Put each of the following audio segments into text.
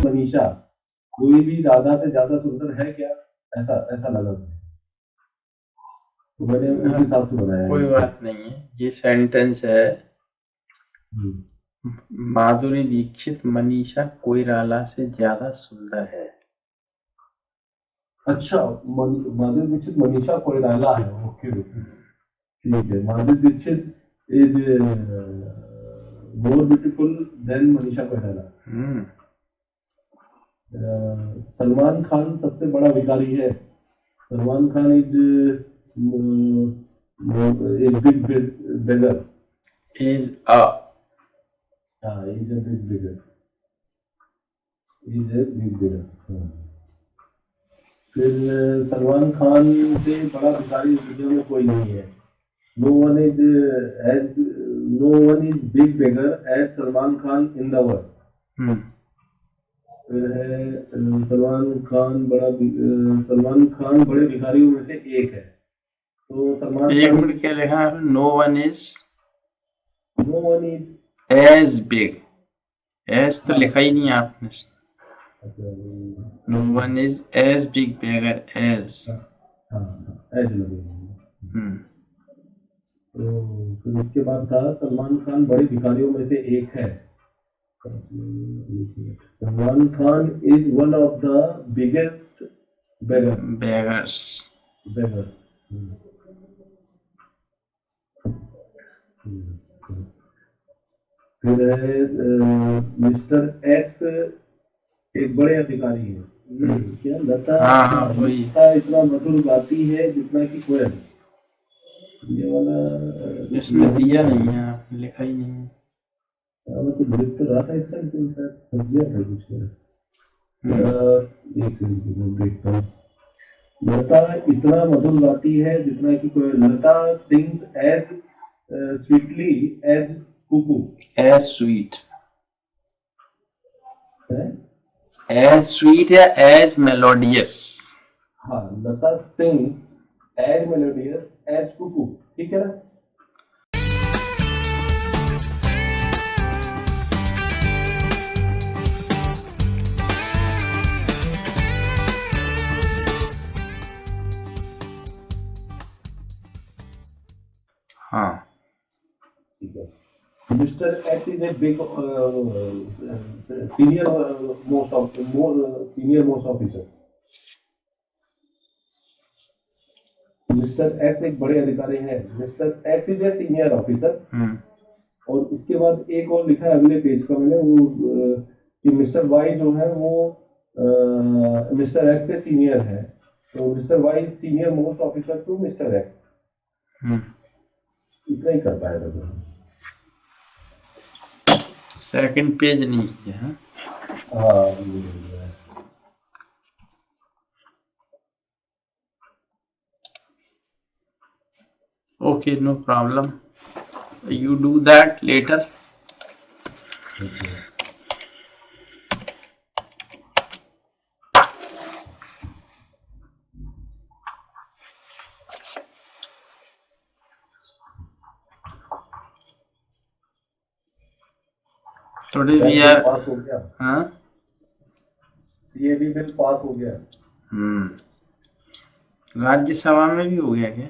मनीषा कोई भी राधा से ज्यादा सुंदर है क्या? ऐसा ऐसा लगा मुझे। तो मैंने उस हिसाब से बनाया है कोई इसको। बात नहीं है, ये सेंटेंस है माधुरी दीक्षित मनीषा कोइराला से ज्यादा सुंदर है। अच्छा, माधुरी दीक्षित मनीषा कोइराला है। ओके ओके, ठीक है। Madhuri Dixit is more beautiful than Manisha Koirala. Salman Khan सबसे बड़ा भिखारी है। Salman Khan is a big beggar. Is a हाँ, is a big beggar. Is a big beggar. हाँ। फिर सलमान खान से बड़ा भिखारी दुनिया में कोई नहीं है। No one is as no one is big beggar as Salman Khan in the world. फिर है सलमान खान बड़े भिखारियों में से एक है। तो सलमान एक खान मिनट क्या लिखा है? No one is no one is as big. As तो लिखा ही नहीं आपने। No one is as big beggar as. As लगेगा। तो फिर उसके बाद था सलमान खान बड़े भिखारियों में से एक है। Salman Khan is one of the biggest beggars. Beggars. फिर मिस्टर एक्स एक बड़े अधिकारी है। ये क्या लता? हाँ, वही। लता इतना मधुर गाती है जितना कि कोयल। ये वाला इसमें दिया नहीं है, आपने लिखा ही नहीं है। मैं तो देख तो रहा था इसका, लेकिन शायद फंस गया था कुछ में। एक सेकंड में देखता हूँ। लता इतना मधुर गाती है जितना कि कोयल। Lata sings as sweetly as cuckoo. As sweet. है? एज स्वीट या एज मेलोडियस। हाँ, Lata sings as melodious as cuckoo. ठीक है ना? हाँ, ठीक है। Mister X is a big senior most officer. Mister X एक बड़े अधिकारी हैं। Mister X is a senior officer. और उसके बाद एक और लिखा है अगले पेज का मैंने, वो कि मिस्टर वाई जो है वो मिस्टर एक्स से सीनियर है। तो mister Y senior most officer to mister X. इतना ही कर पाया था। सेकंड पेज नहीं किया है। Okay, no problem. You do that later. Okay. Today we are पास हो गया। हाँ सीएबी बिल पास हो गया। राज्यसभा में भी हो गया क्या?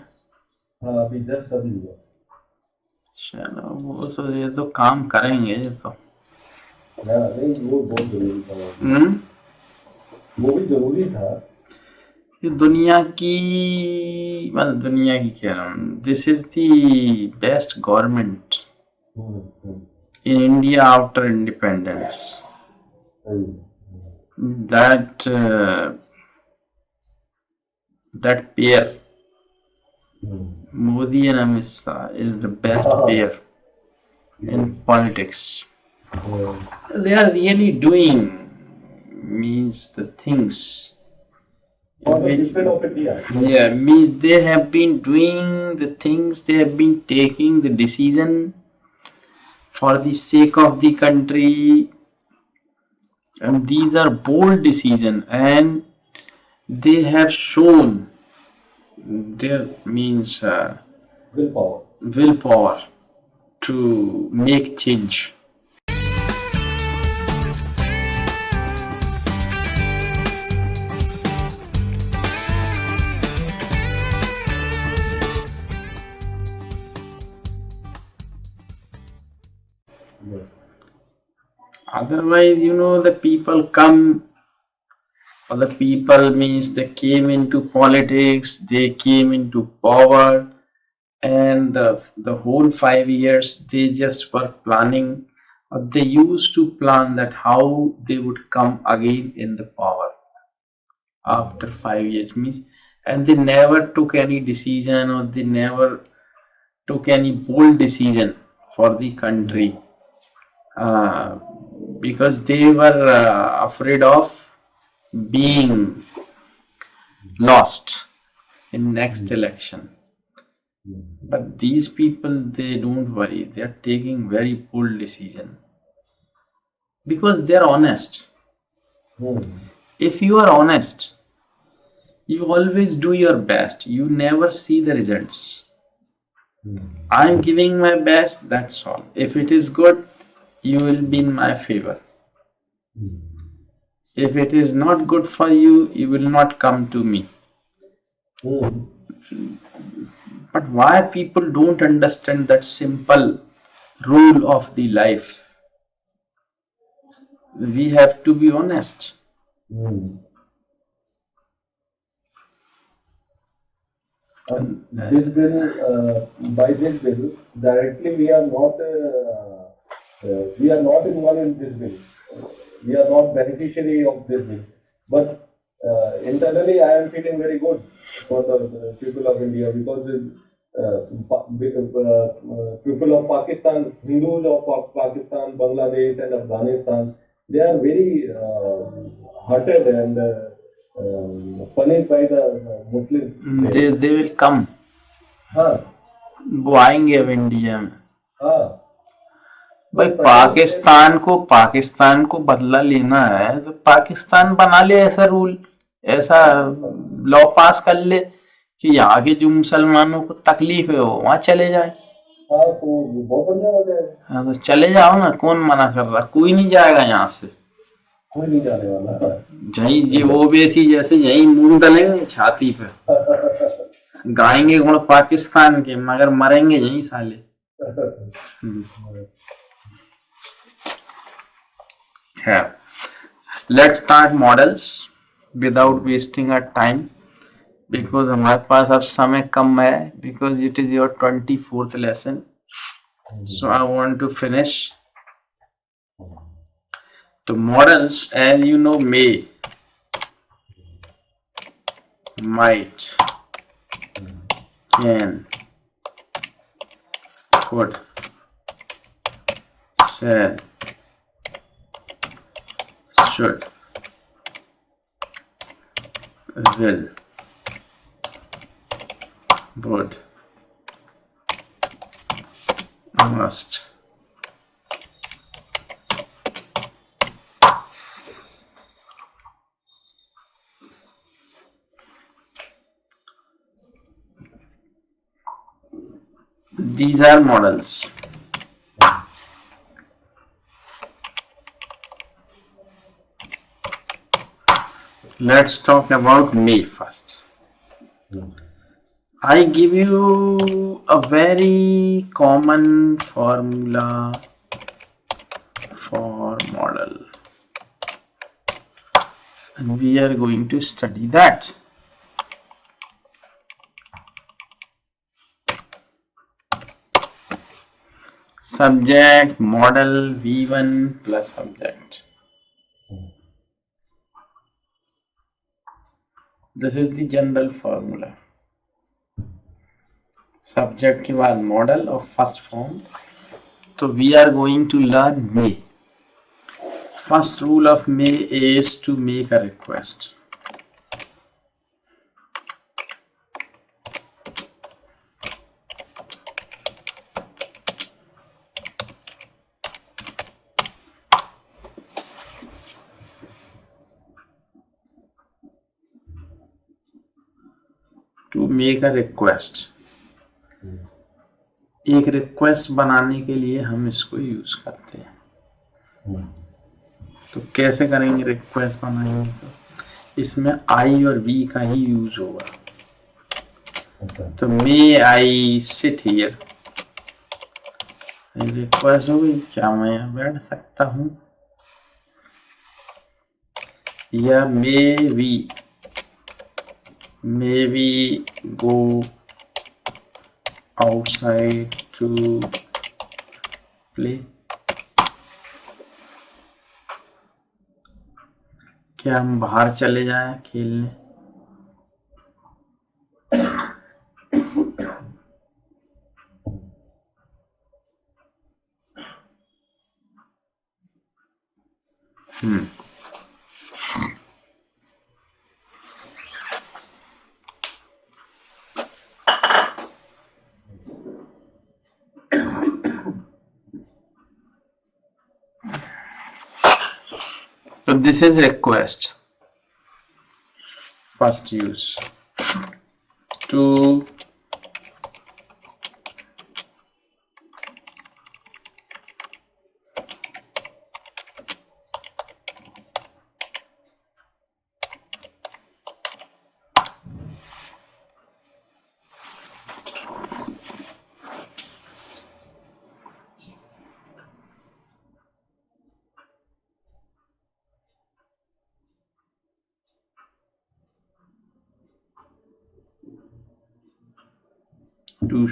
हाँ, अभी जस्ट अभी हुआ। चलो, वो तो ये तो काम करेंगे ये तो। नहीं, वो बहुत जरूरी था। वो भी जरूरी था। ये दुनिया की, मतलब दुनिया की कह रहा हूँ, this is the best government in India after independence. That pair, Modi and Amit Shah, is the best pair in politics. They are really doing means the things. Means they have been doing the things. They have been taking the decision for the sake of the country, and these are bold decisions, and they have shown their means willpower to make change. Otherwise, the people come, or the people means they came into politics, they came into power, and the whole 5 years they just were planning, or they used to plan that how they would come again in the power after 5 years means, and they never took any decision, or they never took any bold decision for the country, because they were afraid of being lost in next election. But these people, they don't worry, they are taking very bold decision because they are honest. If you are honest, you always do your best, you never see the results. I am giving my best, that's all. If it is good, you will be in my favor. If it is not good for you, you will not come to me. But why people don't understand that simple rule of the life? We have to be honest. This bill, by this bill, directly we are not involved in this bill. We are not beneficiary of this bill. But internally, I am feeling very good for the people of India, because people of Pakistan, Hindus of Pakistan, Bangladesh, and Afghanistan, they are very hurted and punished by the Muslims. They will come. वो आएंगे अब India में. भाई पाकिस्तान को बदला लेना है तो पाकिस्तान बना ले ऐसा रूल, ऐसा लॉ पास कर ले कि यहाँ के जो मुसलमानों को तकलीफ है वो वहां चले जाए. तो बहुत बढ़िया हो जाएगा. तो चले जाओ ना, कौन मना कर रहा? कोई नहीं जाएगा यहाँ से, कोई नहीं जाने वाला. जही जी ओबीसी जैसे यही मूंग दलेंगे छाती पे, गाएंगे गुण पाकिस्तान के, मगर मरेंगे यही साले. Let's start models without wasting our time, because हमारे पास अब समय कम है, because it is your 24th lesson, so I want to finish. The models, as you know, may, might, can, could, shall, should, will, would, must. These are models. Let's talk about may first. I give you a very common formula for model, and we are going to study that. Subject, model, V1 plus subject. This is the general formula. Subject के बाद model of first form. So we are going to learn may. First rule of may is to make a request. To make a request. एक request बनाने के लिए हम इसको use करते हैं। तो कैसे करेंगे रिक्वेस्ट बनाएंगे? तो इसमें आई और वी का ही यूज होगा। तो may I sit here, request हो गई, क्या मैं यहाँ बैठ सकता हूँ? या may we go outside to play, क्या हम बाहर चले जाएं खेलने? So this is request, first use to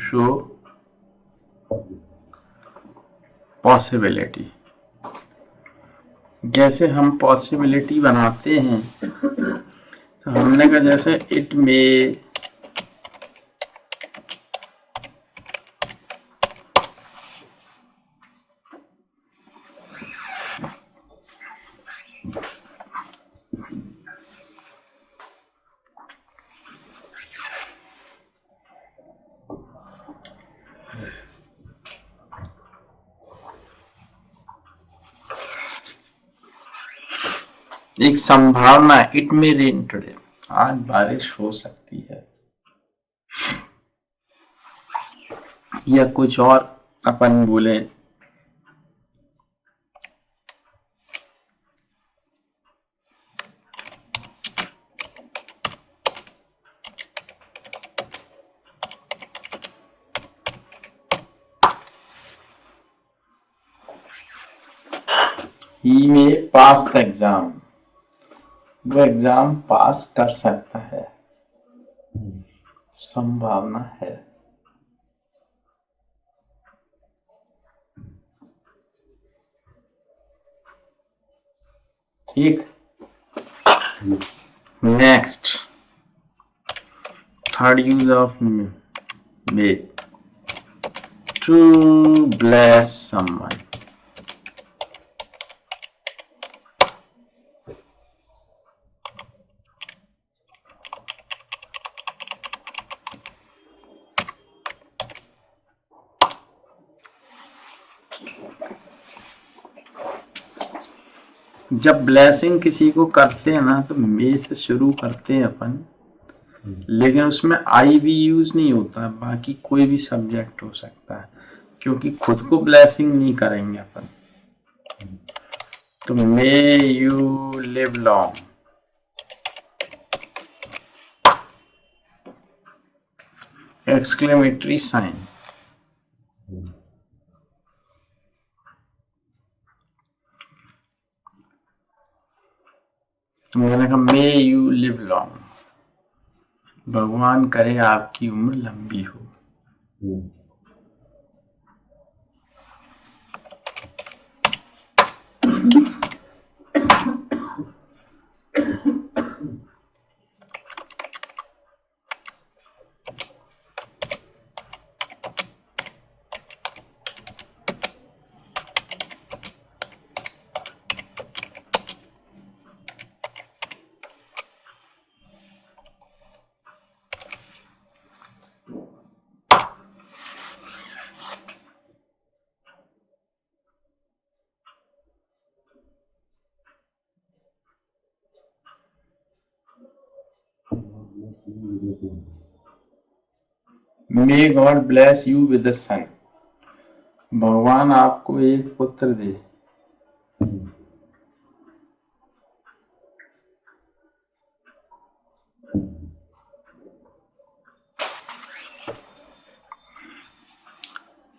show possibility। जैसे हम पॉसिबिलिटी बनाते हैं तो हमने कहा जैसे इट में एक संभावना, इट में रेन टुडे, आज बारिश हो सकती है, या कुछ और अपन बोले ही में पास द एग्जाम, वो एग्जाम पास कर सकता है, संभावना है। ठीक, next third use of may, to bless someone. जब ब्लेसिंग किसी को करते हैं ना तो मे से शुरू करते हैं अपन, लेकिन उसमें आई भी यूज नहीं होता, बाकी कोई भी सब्जेक्ट हो सकता है, क्योंकि खुद को ब्लेसिंग नहीं करेंगे अपन। तो may you live long, exclamatory sign. तो मैंने कहा मे यू लिव लॉन्ग, भगवान करे आपकी उम्र लंबी हो। May God bless you with the sun, भगवान आपको एक पुत्र दे,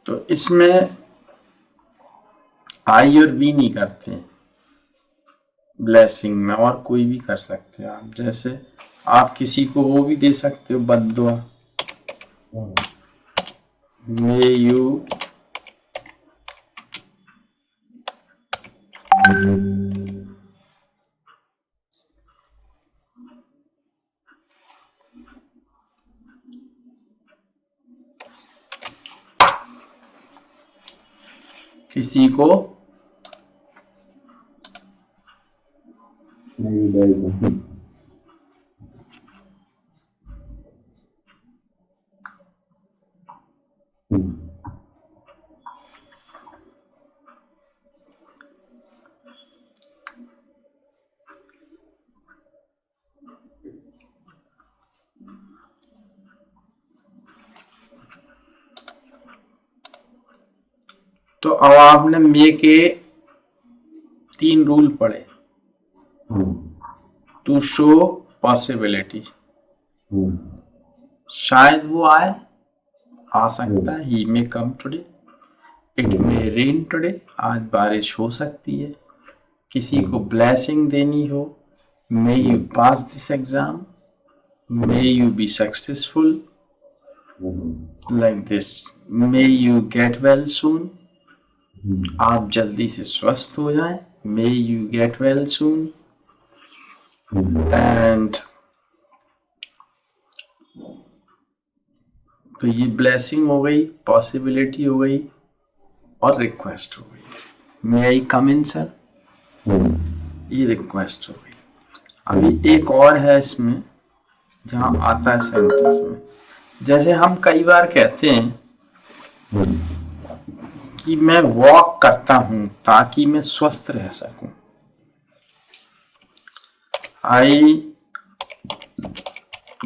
तो इसमें आई और बी नहीं करते ब्लेसिंग में, और कोई भी कर सकते हो आप। जैसे आप किसी को वो भी दे सकते हो बद्दुआ, मे यू किसी को तो अब आपने मे के 3 रूल पढ़े। टू शो पॉसिबिलिटी, शायद वो आए, आ सकता है, he may come today, it may rain today, आज बारिश हो सकती है। किसी को ब्लेसिंग देनी हो, may you pass this exam, may you be successful, like this, may you get well soon, आप जल्दी से स्वस्थ हो जाएं, may you get well soon. And तो ये ब्लेसिंग हो गई, पॉसिबिलिटी हो गई और रिक्वेस्ट हो गई। मे आई कम इन सर, ये रिक्वेस्ट हो गई। अभी एक और है इसमें जहां आता है सेंटेंस में, जैसे हम कई बार कहते हैं कि मैं वॉक करता हूं ताकि मैं स्वस्थ रह सकूं। I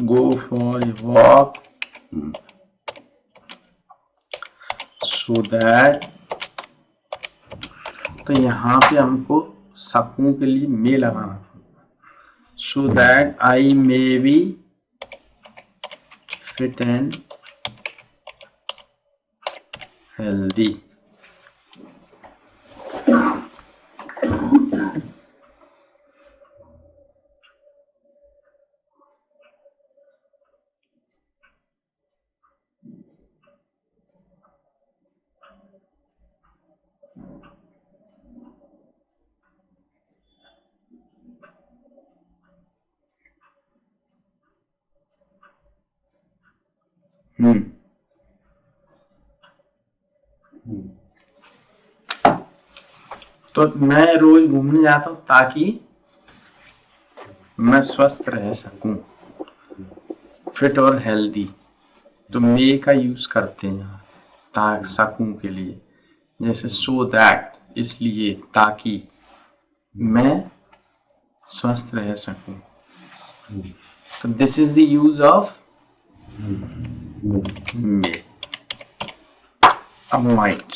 go for a walk so that, तो यहां पे हमको सकूं के लिए मे लगाना, so that I may be fit and healthy. तो मैं रोज घूमने जाता हूं ताकि मैं स्वस्थ रह सकूं, फिट और हेल्दी, तो मे का यूज करते हैं ताकि सकूं के लिए, जैसे सो दैट, इसलिए, ताकि मैं स्वस्थ रह सकूं। तो this is the use of may. अब माइट,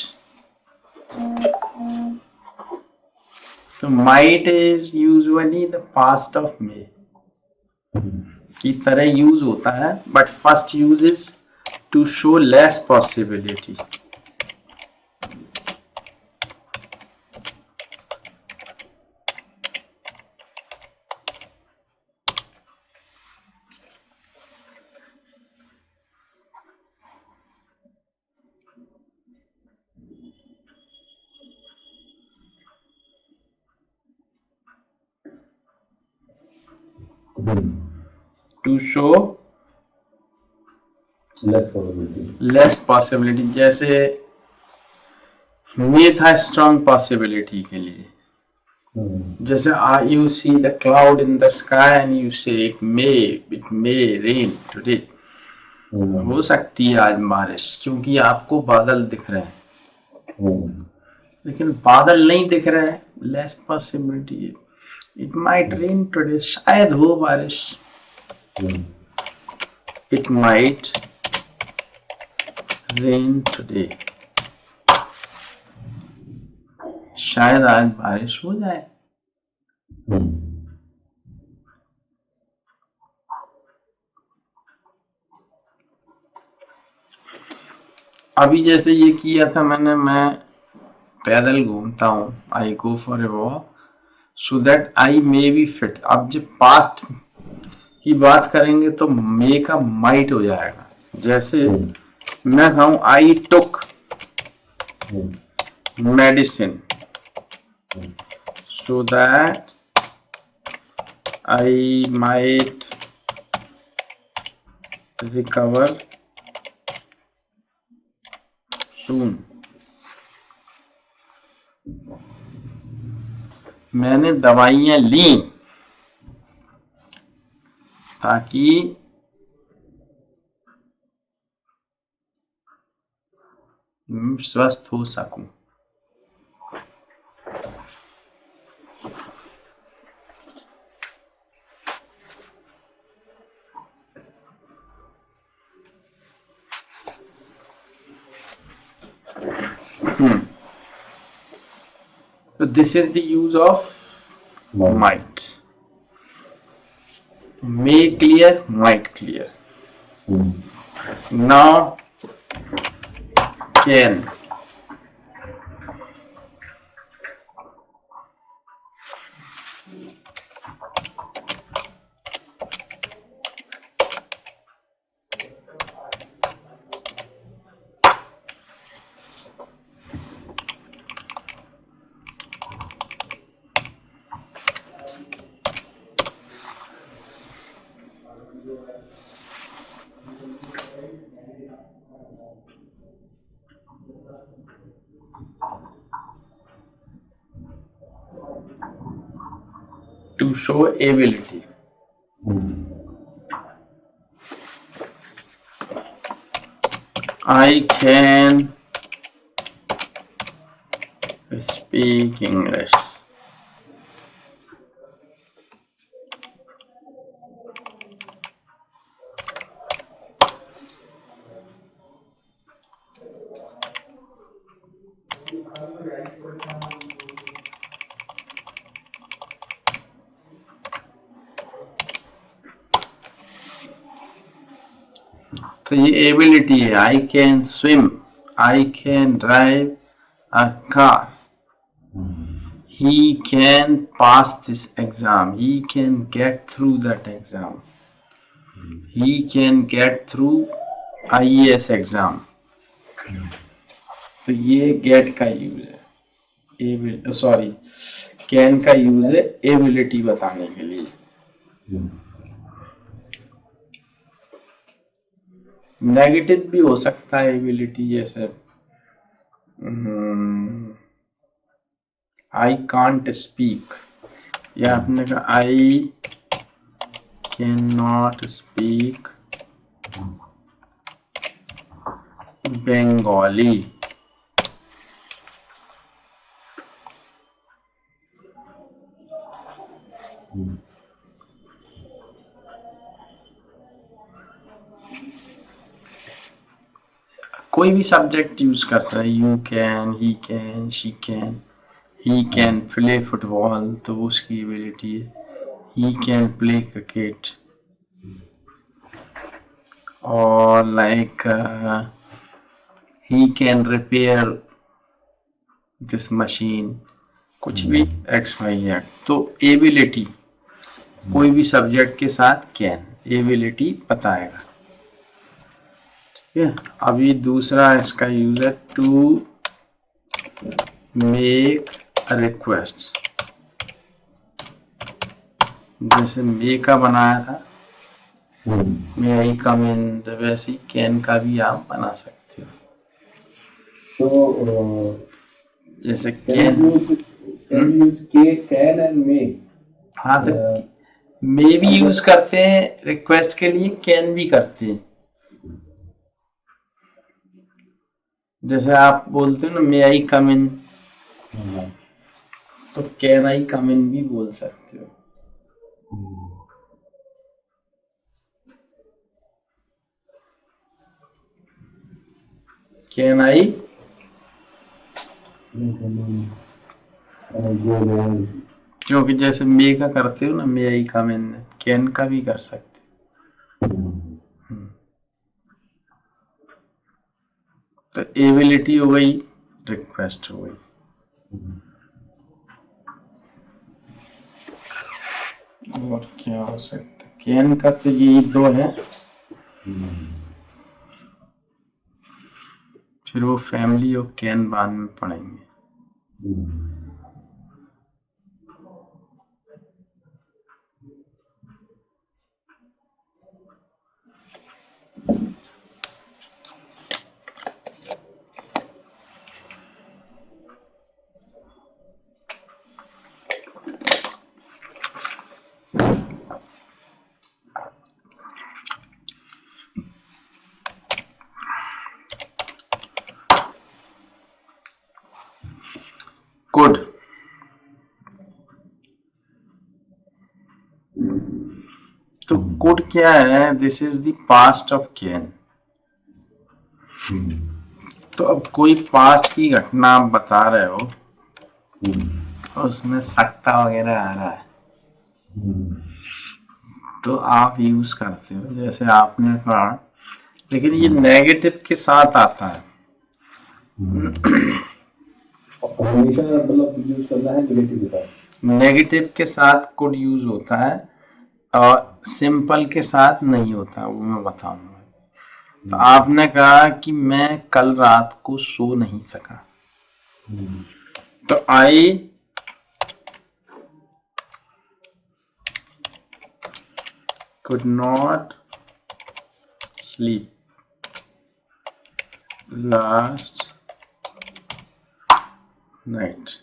तो might is usually the past of may की तरह यूज होता है, but first use is to show less possibility. To show less possibility, जैसे मे था स्ट्रॉन्ग पॉसिबिलिटी के लिए, जैसे you see the cloud in the sky and you say it may rain today, हो सकती है आज बारिश, क्योंकि आपको बादल दिख रहे हैं, लेकिन बादल नहीं दिख रहा है, less possibility, it might rain today, शायद हो बारिश, इट माइट रेन टुडे। शायद आज बारिश हो जाए। अभी जैसे ये किया था मैंने, मैं पैदल घूमता हूँ, I go for a walk so that I may be fit. अब जब पास्ट की बात करेंगे तो मे का माइट हो जाएगा। जैसे मैं कहूँ आई टुक medicine so that I might recover soon। मैंने दवाइयाँ ली ताकि स्वस्थ हो सकूं। So this is the use of might। May clear, might clear। Now can। To show ability। I can speak English। तो ये एबिलिटी है। I can swim, I can drive a car, he can pass this exam, he can get through that exam, he can get through IAS exam। तो ये gate का use है, sorry can का use है ability बताने के लिए। Negative भी हो सकता है एबिलिटी, जैसे आई कांट स्पीक, या आपने कहा I can not speak Bengali. कोई भी सब्जेक्ट यूज कर सकते हैं, you can, he can, she can. He can play football तो उसकी एबिलिटी है। ही कैन प्ले क्रिकेट, और like he can repair this machine, कुछ भी एक्स वाई जेड। तो एबिलिटी कोई भी सब्जेक्ट के साथ कैन एबिलिटी बताएगा। ठीक है। अभी दूसरा इसका यूज है टू मेक अ रिक्वेस्ट। जैसे मे का बनाया था मे आई कम इन, वैसे ही कैन का भी आप बना सकते हो। तो जैसे कैन यूज कैन एंड मे। हाँ, तो मे भी यूज करते हैं रिक्वेस्ट के लिए, कैन भी करते हैं। जैसे आप बोलते हो ना मे आई कम इन, तो कैन आई कम इन भी बोल सकते हो। Can I go there. क्योंकि जैसे मे का करते हो ना, मे आई कम इन, कैन का भी कर सकते। तो एबिलिटी हो गई, रिक्वेस्ट हो गई। और क्या हो सकता है? कैन का तो यही दो है। फिर वो फैमिली और कैन बाद में पढ़ेंगे। कुड, तो कुड क्या है? This is the past of can. तो अब कोई पास्ट की घटना आप बता रहे हो, और उसमें सकता वगैरह आ रहा है, तो आप यूज करते हो, जैसे आपने कहा। लेकिन ये नेगेटिव के साथ आता है। हमेशा मतलब यूज करना है नेगेटिव के साथ। नेगेटिव के साथ कुड यूज होता है, और सिंपल के साथ नहीं होता, वो मैं बताऊंगा। तो आपने कहा कि मैं कल रात को सो नहीं सका, तो आई could not sleep last night.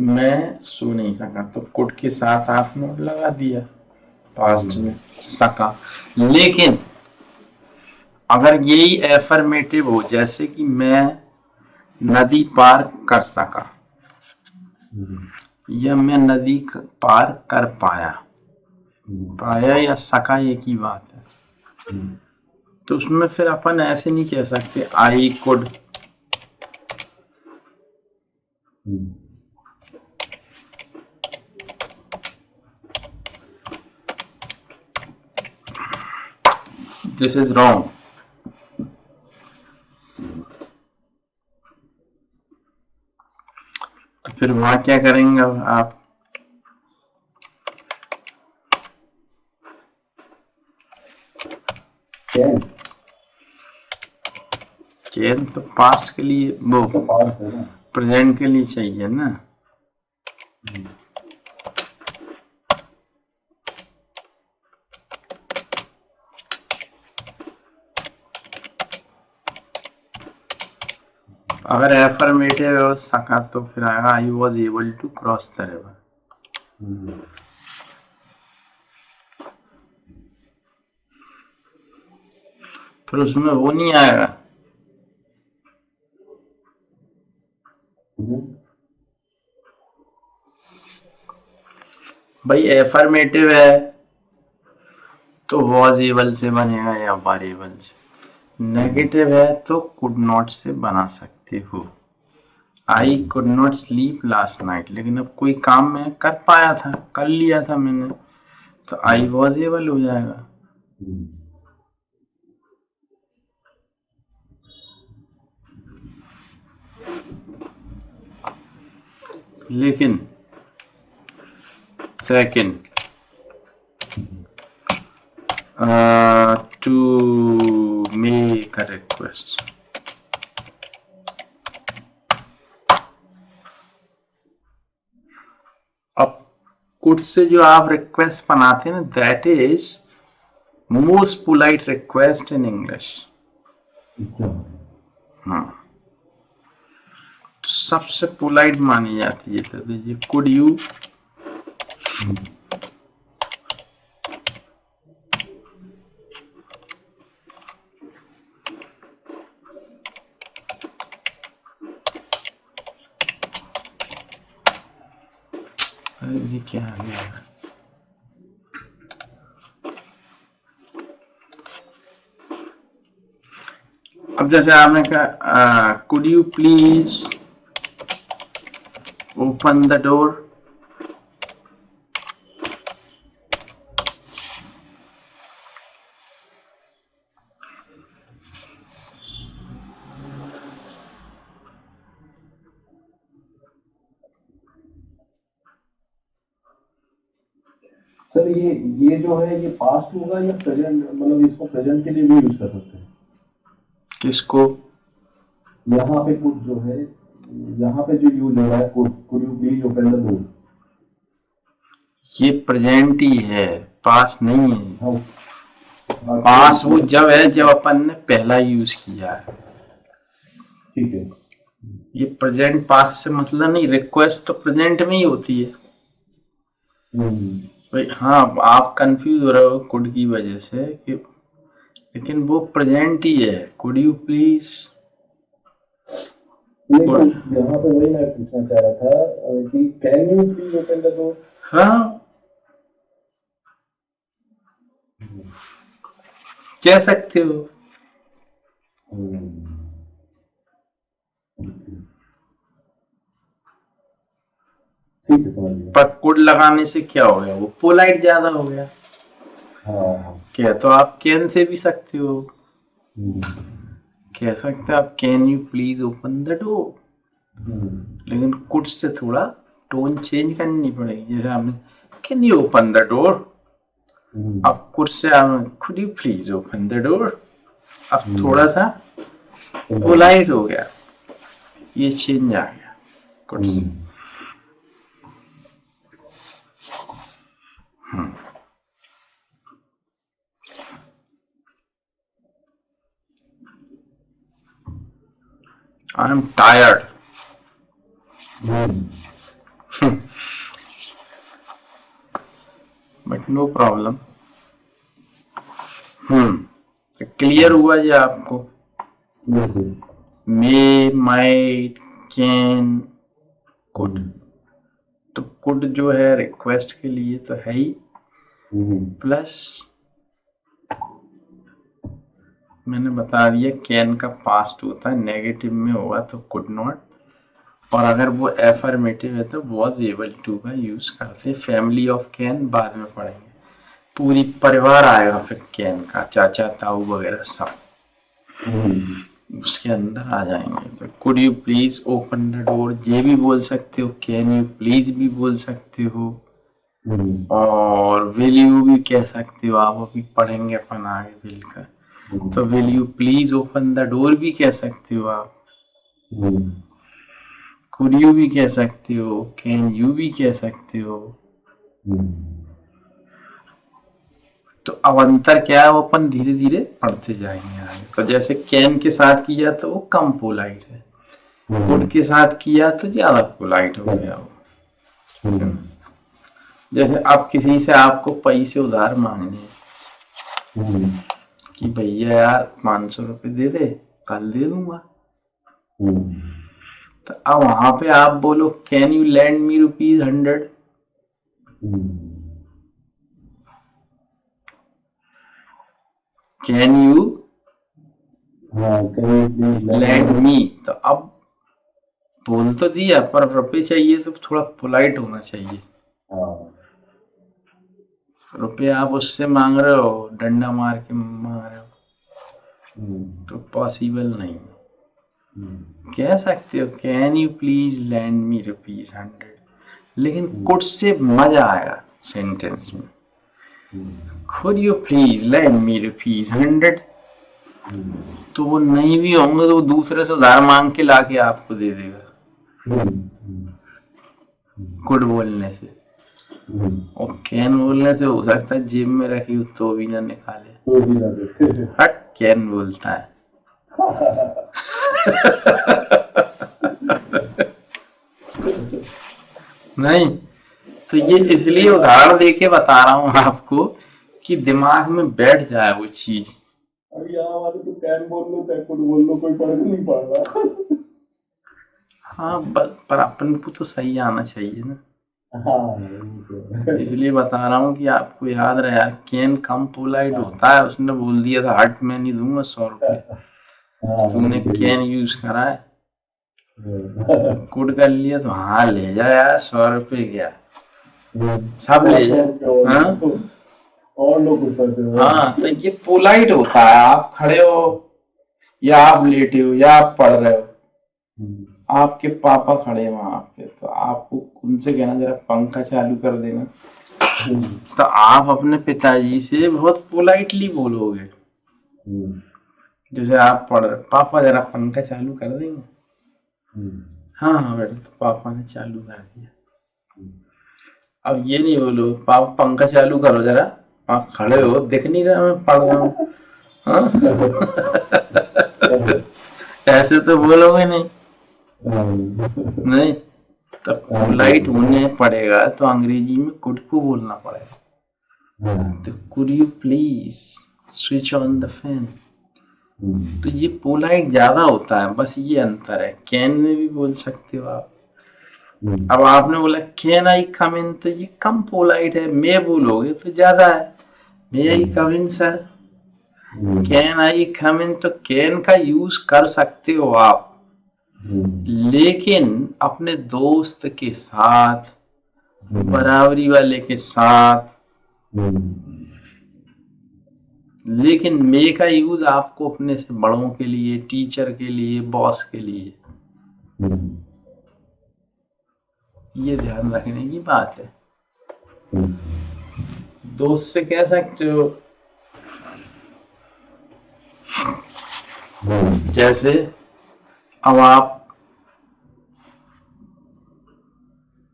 मैं सो नहीं सका, तो कुड के साथ आपने लगा दिया पास्ट में सका। लेकिन अगर यही एफर्मेटिव हो, जैसे कि मैं नदी पार कर सका, या मैं नदी पार कर पाया, पाया या सका एक ही बात है। तो उसमें फिर अपन ऐसे नहीं कह सकते I could. This is wrong. तो फिर वहां क्या करेंगे आप? चेन तो पास्ट के लिए, वो प्रेजेंट के लिए चाहिए ना। अगर एफर्मेटिव हो सका, तो फिर आएगा I was able to cross the river. फिर उसमें वो नहीं आएगा। भाई एफर्मेटिव है तो वॉज एबल से बनेगा या वर एबल से। नेगेटिव है तो कुड नॉट से बना सकते हो। I could not sleep last night, लेकिन अब कोई काम मैं कर पाया था, कर लिया था मैंने, तो आई वॉज एबल हो जाएगा। लेकिन second, to make a request, अब कुड से जो आप रिक्वेस्ट बनाते हैं ना, that is most polite request in English. हाँ, तो सबसे पोलाइट मानी जाती है। तो देखिए, कुड यू ये क्या आ गया? अब जैसे आपने कहा could you please open the door, sir ये जो है ये पास्ट होगा या प्रेजेंट, मतलब इसको प्रेजेंट के लिए भी यूज कर सकते हैं? किसको? यहाँ पे कुछ जो है, यहाँ पे जो यूज हो रहा है could you please open the door, ये प्रेजेंट ही है, पास नहीं है। हाँ पास वो जब है जब अपन ने पहला यूज किया है। ठीक है। ये प्रेजेंट पास से मतलब नहीं, रिक्वेस्ट तो प्रेजेंट में ही होती है भाई। हाँ, आप कंफ्यूज हो रहे हो कुड की वजह से कि, लेकिन वो प्रेजेंट ही है। कुड यू प्लीज, लेकिन यहाँ पे वही मैं पूछना चाह रहा था कि can you please open the door. हाँ कह सकते हो। ठीक है, समझ गया। पर कुड लगाने से क्या हो गया, वो पोलाइट ज्यादा हो गया। हाँ कह तो आप कैन से भी सकते हो, कह सकते हो आप can you please open the door, लेकिन कुड से थोड़ा टोन चेंज करनी पड़ेगी। जैसे आपने can you open the door, अब कुड से आप could you please open the door, अब थोड़ा सा पोलाइट हो गया, ये चेंज आ गया could say. I am tired. But no problem. Clear हुआ ये आपको? मे, माइट, कैन, कुड। तो कुड जो है रिक्वेस्ट के लिए तो है ही, प्लस मैंने बता दिया कैन का पास्ट होता है, नेगेटिव में होगा तो कुड नॉट, और अगर वो एफर्मेटिव है तो वॉज एबल टू का यूज करते। फैमिली ऑफ कैन बाद में पढ़ेंगे, पूरी परिवार आएगा फिर कैन का, चाचा ताऊ वगैरह सब उसके अंदर आ जाएंगे। तो could you please open the door ये भी बोल सकते हो, कैन यू प्लीज भी बोल सकते हो, और विल यू भी कह सकते हो। आप अभी पढ़ेंगे अपन आगे विल का, तो will you please open the door भी कह सकते हो आप, कुड यू भी कह सकते हो, कैन यू भी कह सकते हो। तो अब अंतर क्या है वो अपन धीरे धीरे पढ़ते जाएंगे आगे। तो जैसे कैन के साथ किया तो वो कम पोलाइट है, कुड के साथ किया तो ज्यादा पोलाइट हो गया वो। जैसे अब किसी से आपको पैसे उधार मांगने हैं कि भैया यार 500 रुपये दे दे, कल दे दूंगा, तो अब वहां पे आप बोलो can you lend me ₹100। Can you lend me, तो अब बोल तो दिया पर रुपये चाहिए तो थोड़ा पोलाइट होना चाहिए। रुपये आप उससे मांग रहे हो, डंडा मार के मांग रहे हो, तो पॉसिबल नहीं। कह सकते हो can you please land me ₹100, लेकिन कुड से मजा आएगा सेंटेंस में। Could you please land me ₹100, तो वो नहीं भी होंगे तो वो दूसरे से उधार मांग के लाके आपको दे देगा कुड बोलने से, और कैन बोलने से हो सकता है जेब में रखी हो तो भी ना निकाले। हट, कैन बोलता है। नहीं, तो ये इसलिए उदाहरण देके बता रहा हूँ आपको कि दिमाग में बैठ जाए वो चीज। अभी यहाँ वाले तो कैन बोल लो चाहे कुड बोल लो, कोई फर्क नहीं पड़ रहा। हाँ, पर अपन को तो सही आना चाहिए ना। हाँ, इसलिए बता रहा हूँ कि आपको याद रहे यार, कैन कम पोलाइट होता है। उसने बोल दिया था हट मैं नहीं दूंगा 100 रुपये, हाँ, तूने कैन यूज करा है, गुड कर लिया तो हाँ ले जा यार, 100 रुपए क्या, सब ले जा। हाँ और लोग कुछ करते हो। हाँ, तो ये पोलाइट होता है। आप खड़े हो या आप लेटे हो या आप पढ़ रहे हो, आपके पापा खड़े हैं वहां पे, तो आपको उनसे कहना जरा पंखा चालू कर देना, तो आप अपने पिताजी से बहुत पोलाइटली बोलोगे। जैसे आप पढ़ रहे, पापा जरा पंखा चालू कर देंगे, हाँ हाँ बेटा, तो पापा ने चालू कर दिया। अब ये नहीं बोलो पापा पंखा चालू करो जरा, आप खड़े हो, दिख नहीं रहा मैं पढ़ रहा हूँ, हाँ ऐसे तो बोलोगे नहीं। नहीं, तो पोलाइट होने पड़ेगा तो अंग्रेजी में कुड को बोलना पड़ेगा। तो could you please switch on the fan, तो ये पोलाइट ज्यादा होता है, बस ये अंतर है। कैन में भी बोल सकते हो आप। अब आपने बोला कैन आई कम इन, तो ये कम पोलाइट है। मे बोलोगे तो ज्यादा है, मे आई कम इन सर। कैन आई कम इन, तो कैन का यूज कर सकते हो आप, लेकिन अपने दोस्त के साथ, बराबरी वाले के साथ। लेकिन मे का यूज आपको अपने से बड़ों के लिए, टीचर के लिए, बॉस के लिए, ये ध्यान रखने की बात है। दोस्त से कह सकते हो, जैसे अब आप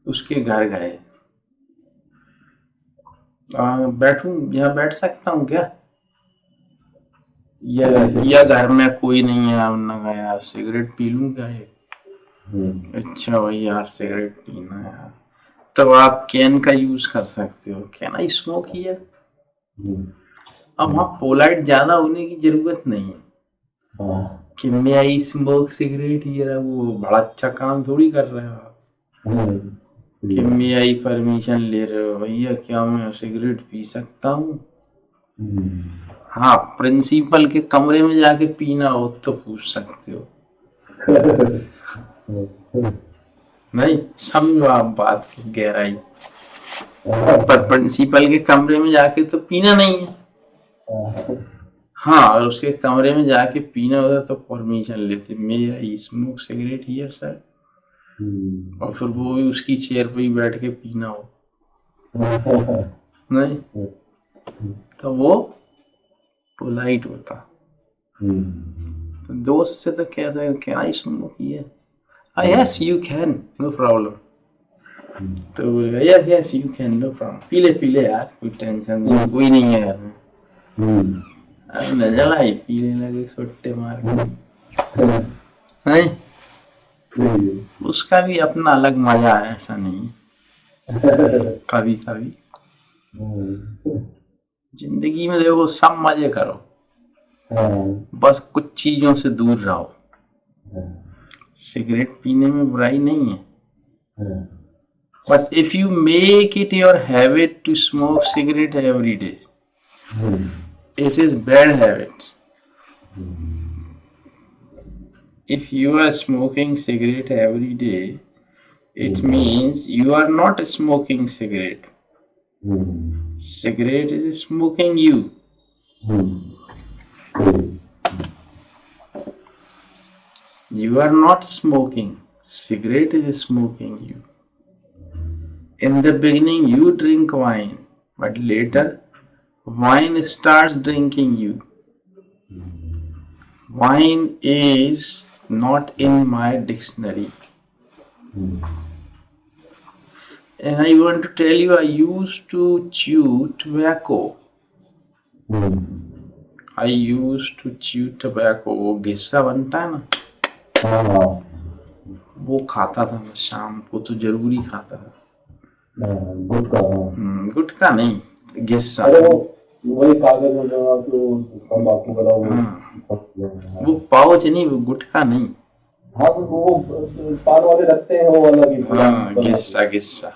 उसके घर गए, बैठूं यहाँ, बैठ सकता हूँ क्या, या घर में कोई नहीं है, हमने कहा यार सिगरेट पी लूं क्या ये, अच्छा भाई यार सिगरेट पीना है यार, तो आप कैन का यूज कर सकते हो, कैन आई स्मोक हियर। अब वहाँ पोलाइट ज्यादा होने की जरूरत नहीं है कि मैं आई स्मोक सिगरेट हियर, वो बड़ा अच्छा काम थोड़ी कर रहे हो आप कि मैं आई परमिशन ले रहे हो, भैया क्या मैं सिगरेट पी सकता हूँ। हाँ, प्रिंसिपल के कमरे में जाके पीना हो तो पूछ सकते हो। नहीं समझो आप बात की गहराई, पर प्रिंसिपल के कमरे में जाके तो पीना नहीं है। हाँ, और उसके कमरे में जाके पीना होता तो परमिशन लेते, may I smoke cigarette here sir, और फिर वो भी उसकी चेयर पे ही बैठ के पीना हो। नहीं, तो वो पोलाइट होता। दोस्त से तो कह सकते can I smoke here, yes you can, no problem. तो बोलेगा yes yes you can, no problem, पी ले यार, कोई टेंशन नहीं, कोई नहीं है यार। नजर आई पीने लगे सोटे मार के, नहीं, उसका भी अपना अलग मजा है, ऐसा नहीं। कभी कभी जिंदगी में देखो सब मजे करो, बस कुछ चीजों से दूर रहो। सिगरेट पीने में बुराई नहीं है, but if you make it your habit to smoke cigarette every day, it is bad habit. If you are smoking cigarette every day, it means you are not smoking cigarette. Cigarette is smoking you. You are not smoking. Cigarette is smoking you. In the beginning, you drink wine, but later, wine starts drinking you. Wine is not in my dictionary. And I want to tell you, I used to chew tobacco. I used to chew tobacco. वो घिस्सा बनता है ना, वो खाता था मैं, शाम को तो जरूरी खाता था। गुटखा नहीं, घिस्सा। वही कागज में तंबाकू वाला, वो पाउच नहीं, वो गुटखा नहीं। हाँ, तो वो पान वाले रखते हैं वो वाला भी। हाँ, घिस्सा घिस्सा।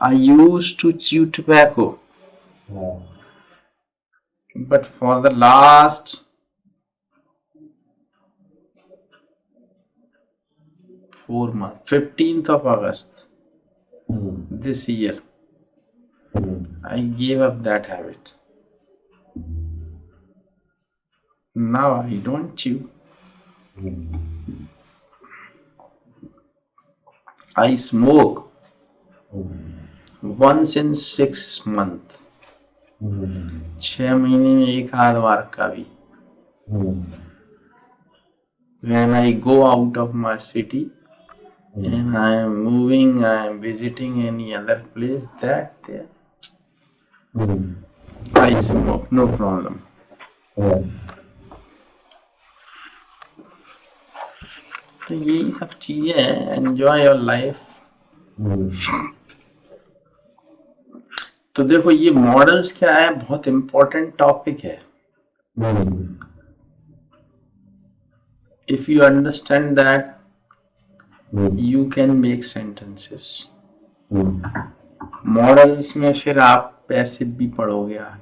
I used to chew tobacco, but for the last 4 months, 15th of August this year, I gave up that habit. Now I don't chew. I smoke once in 6 months. 6 महीने में एक आध बार का भी. When I go out of my city and I am moving, I am visiting any other place, that there I smoke, no problem. तो यही सब चीजें हैं. Enjoy your life. तो देखो ये मॉडल्स क्या है, बहुत इंपॉर्टेंट टॉपिक है. If you understand that, you can make sentences. Models में फिर आप पैसिव भी पढ़ोगे आगे.